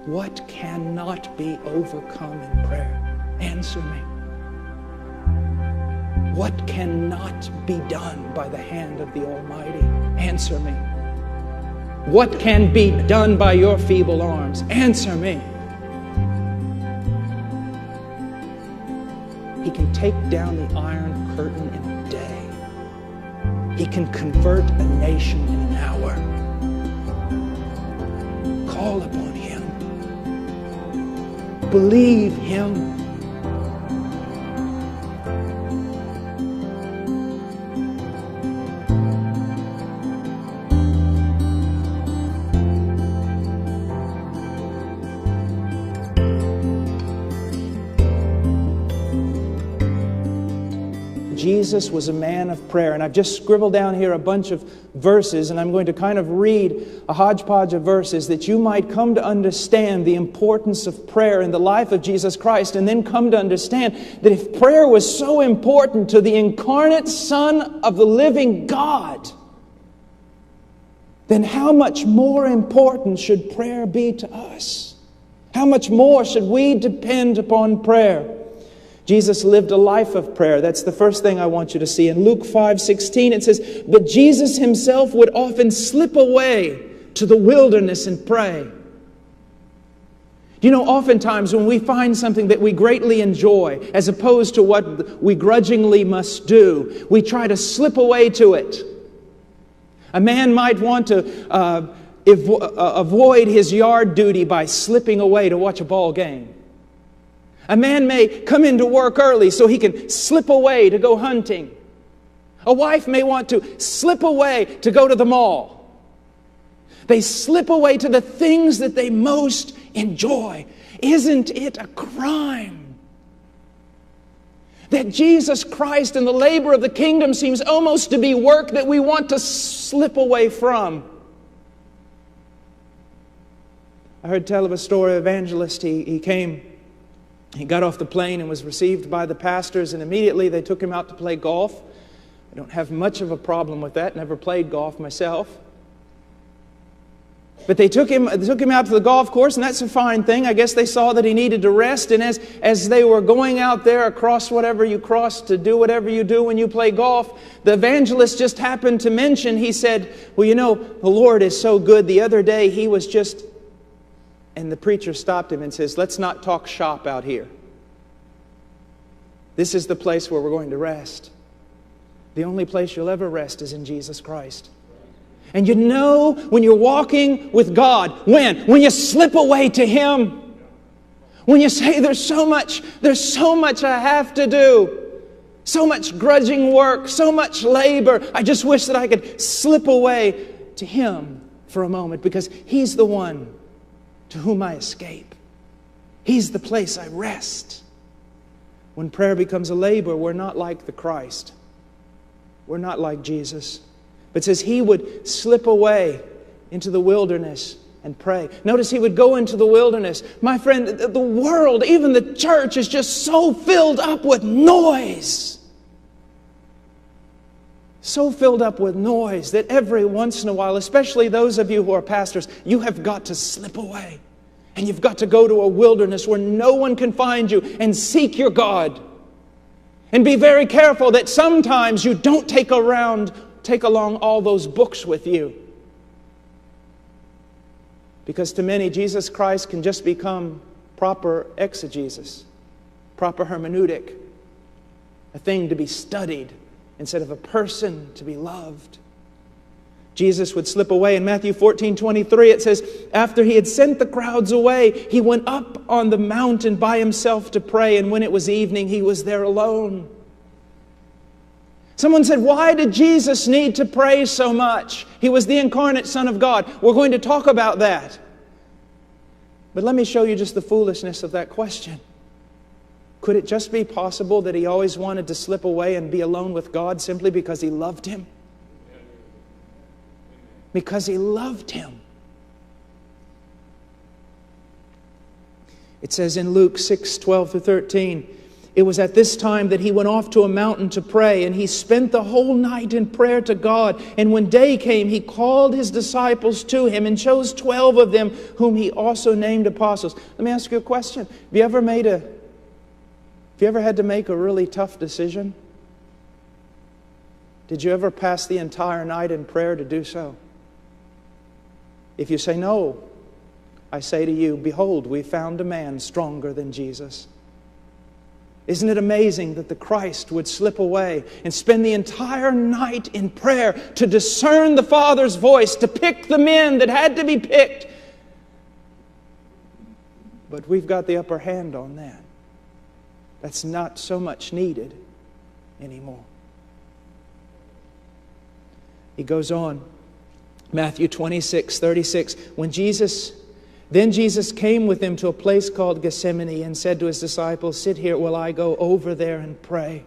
What cannot be overcome in prayer? Answer me. What cannot be done by the hand of the Almighty? Answer me. What can be done by your feeble arms? Answer me. He can take down the Iron Curtain in a day. He can convert a nation in an hour. Call upon Him. Believe Him. Jesus was a man of prayer. And I've just scribbled down here a bunch of verses, and I'm going to kind of read a hodgepodge of verses that you might come to understand the importance of prayer in the life of Jesus Christ, and then come to understand that if prayer was so important to the incarnate Son of the living God, then how much more important should prayer be to us? How much more should we depend upon prayer? Jesus lived a life of prayer. That's the first thing I want you to see. In Luke 5:16 it says, "But Jesus Himself would often slip away to the wilderness and pray." You know, oftentimes when we find something that we greatly enjoy, as opposed to what we grudgingly must do, we try to slip away to it. A man might want to avoid his yard duty by slipping away to watch a ball game. A man may come into work early so he can slip away to go hunting. A wife may want to slip away to go to the mall. They slip away to the things that they most enjoy. Isn't it a crime that Jesus Christ and the labor of the kingdom seems almost to be work that we want to slip away from? I heard tell of a story of an evangelist. He got off the plane and was received by the pastors, and immediately they took him out to play golf. I don't have much of a problem with that. Never played golf myself. But they took him out to the golf course, and that's a fine thing. I guess they saw that he needed to rest, and as they were going out there across whatever you cross to do whatever you do when you play golf, the evangelist just happened to mention, he said, "Well, you know, the Lord is so good. The other day he was just..." And the preacher stopped him and says, "Let's not talk shop out here. This is the place where we're going to rest. The only place you'll ever rest is in Jesus Christ." And you know when you're walking with God, when you slip away to Him, when you say, there's so much I have to do, so much grudging work, so much labor, I just wish that I could slip away to Him for a moment, because He's the one to whom I escape. He's the place I rest. When prayer becomes a labor, we're not like the Christ. We're not like Jesus. But it says He would slip away into the wilderness and pray. Notice He would go into the wilderness. My friend, the world, even the church, is just so filled up with noise. So filled up with noise that every once in a while, especially those of you who are pastors, you have got to slip away. And you've got to go to a wilderness where no one can find you and seek your God. And be very careful that sometimes you don't take along all those books with you. Because to many, Jesus Christ can just become proper exegesis, proper hermeneutic, a thing to be studied instead of a person to be loved. Jesus would slip away. In Matthew 14:23, it says, after He had sent the crowds away, He went up on the mountain by Himself to pray, and when it was evening, He was there alone. Someone said, why did Jesus need to pray so much? He was the incarnate Son of God. We're going to talk about that. But let me show you just the foolishness of that question. Could it just be possible that He always wanted to slip away and be alone with God simply because He loved Him? Because He loved Him. It says in Luke 6:12-13, It was at this time that he went off to a mountain to pray, and he spent the whole night in prayer to God. And when day came, he called his disciples to him and chose 12 of them, whom he also named apostles. Let me ask you a question. Have you ever had to make a really tough decision? Did you ever pass the entire night in prayer to do so? If you say no, I say to you, behold, we found a man stronger than Jesus. Isn't it amazing that the Christ would slip away and spend the entire night in prayer to discern the Father's voice, to pick the men that had to be picked? But we've got the upper hand on that. That's not so much needed anymore. He goes on, Matthew 26:36, Then Jesus came with him to a place called Gethsemane and said to his disciples, sit here while I go over there and pray.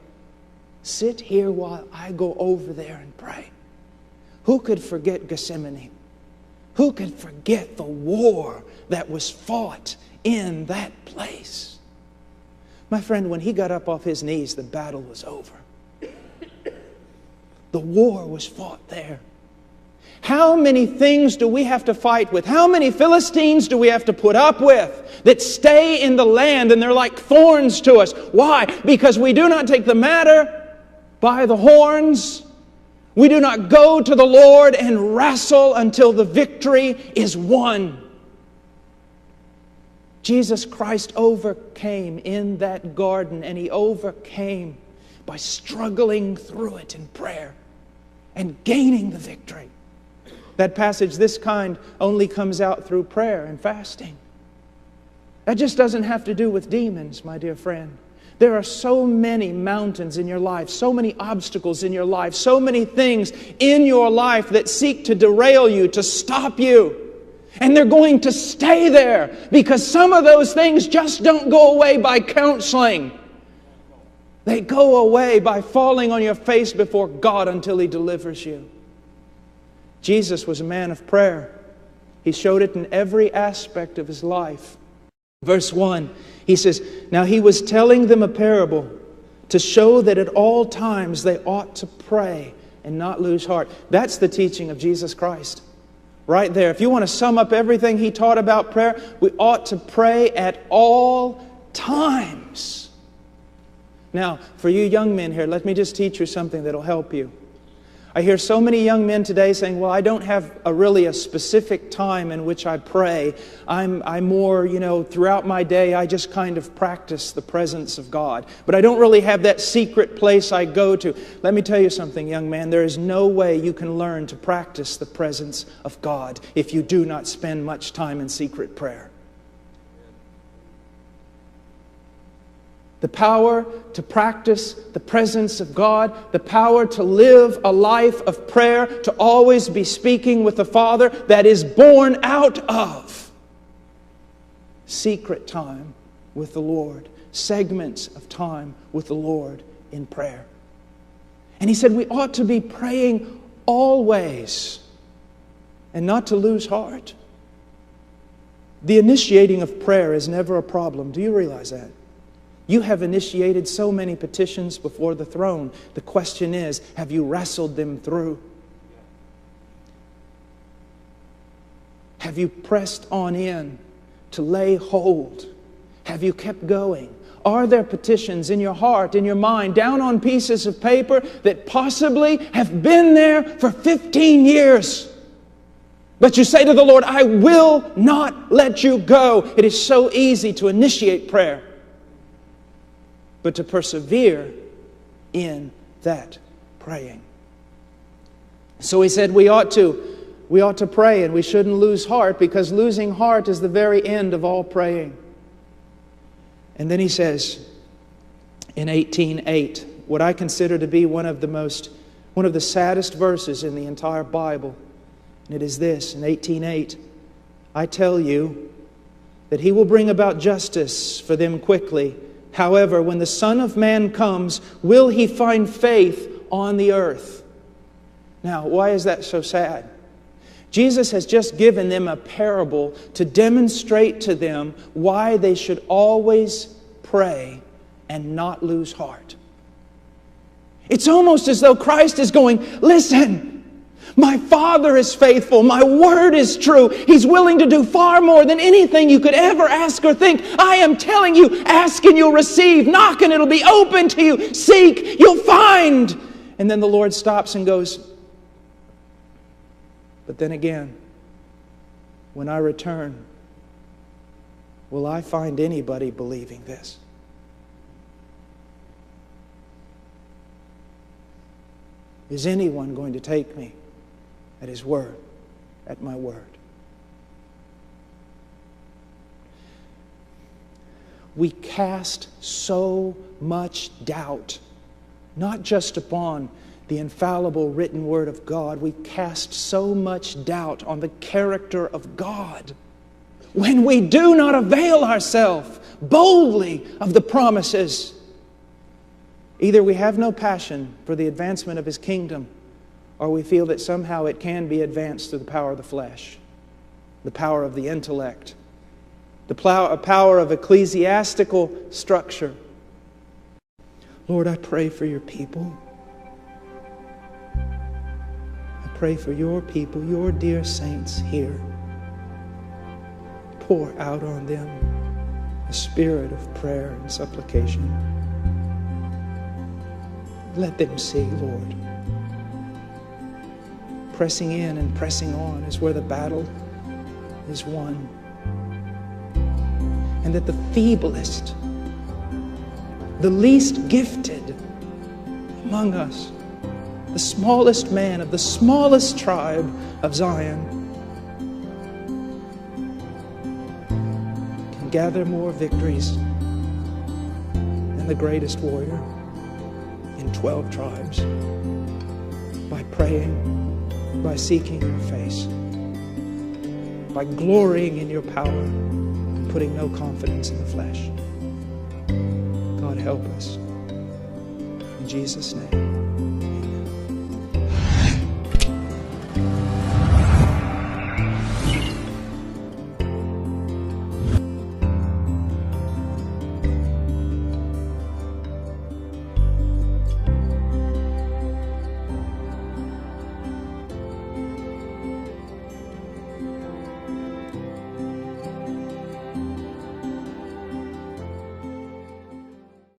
Sit here while I go over there and pray. Who could forget Gethsemane? Who could forget the war that was fought in that place? My friend, when he got up off his knees, the battle was over. The war was fought there. How many things do we have to fight with? How many Philistines do we have to put up with that stay in the land and they're like thorns to us? Why? Because we do not take the matter by the horns. We do not go to the Lord and wrestle until the victory is won. Jesus Christ overcame in that garden, and He overcame by struggling through it in prayer and gaining the victory. That passage, this kind, only comes out through prayer and fasting. That just doesn't have to do with demons, my dear friend. There are so many mountains in your life, so many obstacles in your life, so many things in your life that seek to derail you, to stop you. And they're going to stay there because some of those things just don't go away by counseling. They go away by falling on your face before God until He delivers you. Jesus was a man of prayer. He showed it in every aspect of His life. Verse 1, he says, now He was telling them a parable to show that at all times they ought to pray and not lose heart. That's the teaching of Jesus Christ. Right there. If you want to sum up everything He taught about prayer, we ought to pray at all times. Now, for you young men here, let me just teach you something that'll help you. I hear so many young men today saying, well, I don't have a specific time in which I pray. I'm more, throughout my day, I just kind of practice the presence of God. But I don't really have that secret place I go to. Let me tell you something, young man. There is no way you can learn to practice the presence of God if you do not spend much time in secret prayer. The power to practice the presence of God, the power to live a life of prayer, to always be speaking with the Father, that is born out of secret time with the Lord, segments of time with the Lord in prayer. And he said we ought to be praying always and not to lose heart. The initiating of prayer is never a problem. Do you realize that? You have initiated so many petitions before the throne. The question is, have you wrestled them through? Have you pressed on in to lay hold? Have you kept going? Are there petitions in your heart, in your mind, down on pieces of paper that possibly have been there for 15 years? But you say to the Lord, I will not let you go. It is so easy to initiate prayer, but to persevere in that praying. So he said we ought to pray, and we shouldn't lose heart, because losing heart is the very end of all praying. And then he says in 18:8, what I consider to be one of the saddest verses in the entire Bible. And it is this, in 18:8, I tell you that He will bring about justice for them quickly. However, when the Son of Man comes, will He find faith on the earth? Now, why is that so sad? Jesus has just given them a parable to demonstrate to them why they should always pray and not lose heart. It's almost as though Christ is going, listen, my Father is faithful. My word is true. He's willing to do far more than anything you could ever ask or think. I am telling you, ask and you'll receive. Knock and it'll be open to you. Seek, you'll find. And then the Lord stops and goes, but then again, when I return, will I find anybody believing this? Is anyone going to take me at His word, at my word? We cast so much doubt, not just upon the infallible written word of God. We cast so much doubt on the character of God when we do not avail ourselves boldly of the promises. Either we have no passion for the advancement of His kingdom, or we feel that somehow it can be advanced through the power of the flesh, the power of the intellect, the power of ecclesiastical structure. Lord, I pray for your people. I pray for your people, your dear saints here. Pour out on them a spirit of prayer and supplication. Let them see, Lord. Pressing in and pressing on is where the battle is won. And that the feeblest, the least gifted among us, the smallest man of the smallest tribe of Zion, can gather more victories than the greatest warrior in 12 tribes by praying, by seeking your face, by glorying in your power, and putting no confidence in the flesh. God, help us. In Jesus' name.